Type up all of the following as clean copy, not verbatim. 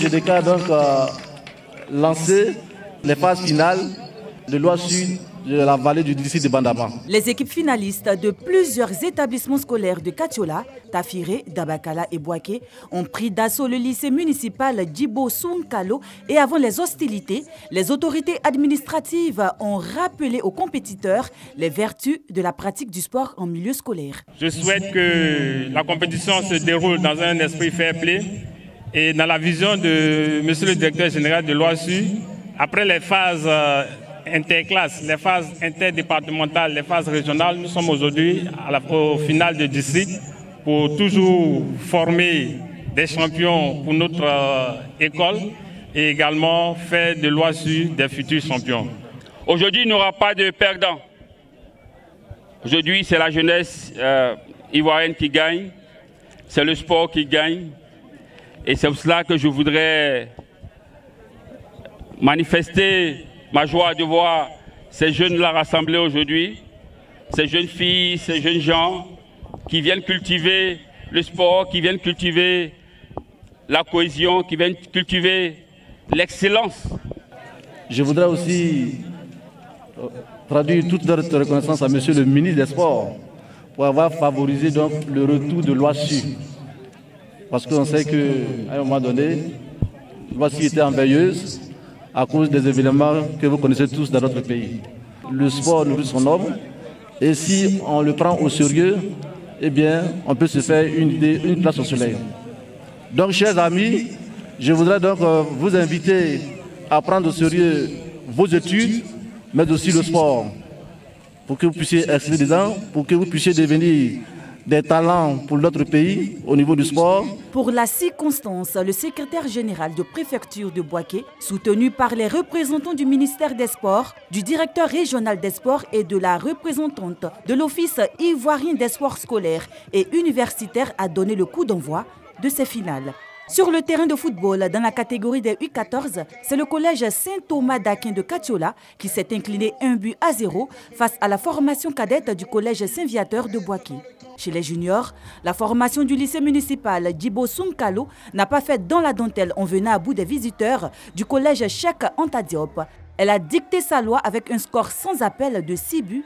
Je déclare donc lancer les phases finales de l'Ouest-Sud de la vallée du district de Bandama. Les équipes finalistes de plusieurs établissements scolaires de Katiola, Tafiré, Dabakala et Bouaké ont pris d'assaut le lycée municipal Djibo Sounkalo et avant les hostilités, les autorités administratives ont rappelé aux compétiteurs les vertus de la pratique du sport en milieu scolaire. Je souhaite que la compétition se déroule dans un esprit fair play et dans la vision de Monsieur le directeur général de l'OASU, après les phases interclasses, les phases interdépartementales, les phases régionales, nous sommes aujourd'hui au final de district pour toujours former des champions pour notre école et également faire de l'OASU des futurs champions. Aujourd'hui, il n'y aura pas de perdants. Aujourd'hui, c'est la jeunesse ivoirienne qui gagne, c'est le sport qui gagne. Et c'est pour cela que je voudrais manifester ma joie de voir ces jeunes-là rassemblés aujourd'hui, ces jeunes filles, ces jeunes gens qui viennent cultiver le sport, qui viennent cultiver la cohésion, qui viennent cultiver l'excellence. Je voudrais aussi traduire toute notre reconnaissance à Monsieur le ministre des Sports pour avoir favorisé donc le retour de l'OASU. Parce qu'on sait qu'à un moment donné, l'OASU était en veilleuse à cause des événements que vous connaissez tous dans notre pays. Le sport nourrit son homme et si on le prend au sérieux, eh bien, on peut se faire une place au soleil. Donc, chers amis, je voudrais donc vous inviter à prendre au sérieux vos études, mais aussi le sport, pour que vous puissiez exceller dedans, pour que vous puissiez devenir des talents pour notre pays au niveau du sport. Pour la circonstance, le secrétaire général de préfecture de Bouaké, soutenu par les représentants du ministère des Sports, du directeur régional des sports et de la représentante de l'Office ivoirien des sports scolaires et universitaires, a donné le coup d'envoi de ces finales. Sur le terrain de football, dans la catégorie des U14, c'est le collège Saint-Thomas d'Aquin de Katiola qui s'est incliné 1-0 face à la formation cadette du collège Saint-Viateur de Bouaké. Chez les juniors, la formation du lycée municipal Djibo Sounkalo n'a pas fait dans la dentelle en venant à bout des visiteurs du collège Cheikh Anta Diop. Elle a dicté sa loi avec un score sans appel de 6-1.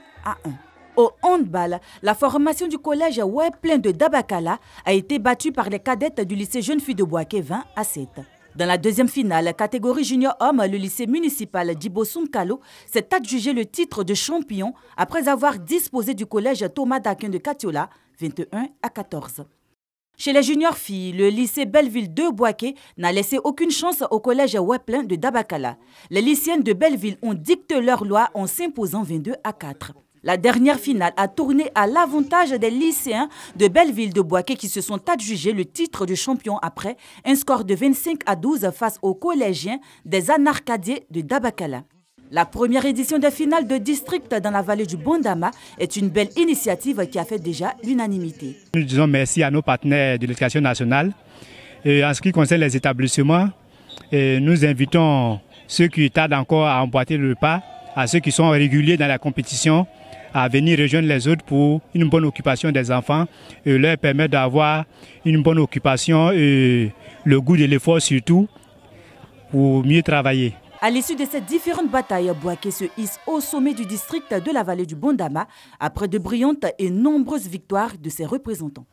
Au handball, la formation du collège Weplin de Dabakala a été battue par les cadettes du lycée Jeune Fille de Bouaké 20-7. Dans la deuxième finale, catégorie junior homme, le lycée municipal Djibo Sounkalo s'est adjugé le titre de champion après avoir disposé du collège Thomas d'Aquin de Katiola 21-14. Chez les juniors filles, le lycée Belleville de Bouaké n'a laissé aucune chance au collège Weplin de Dabakala. Les lycéennes de Belleville ont dicté leur loi en s'imposant 22-4. La dernière finale a tourné à l'avantage des lycéens de Belleville de Bouaké qui se sont adjugés le titre de champion après un score de 25-12 face aux collégiens des Anarcadiers de Dabakala. La première édition des finales de district dans la vallée du Bandama est une belle initiative qui a fait déjà l'unanimité. Nous disons merci à nos partenaires de l'éducation nationale. Et en ce qui concerne les établissements, nous invitons ceux qui tardent encore à emboîter le pas, à ceux qui sont réguliers dans la compétition, à venir rejoindre les autres pour une bonne occupation des enfants et leur permettre d'avoir une bonne occupation et le goût de l'effort surtout pour mieux travailler. À l'issue de ces différentes batailles, Bouaké se hisse au sommet du district de la vallée du Bandama après de brillantes et nombreuses victoires de ses représentants.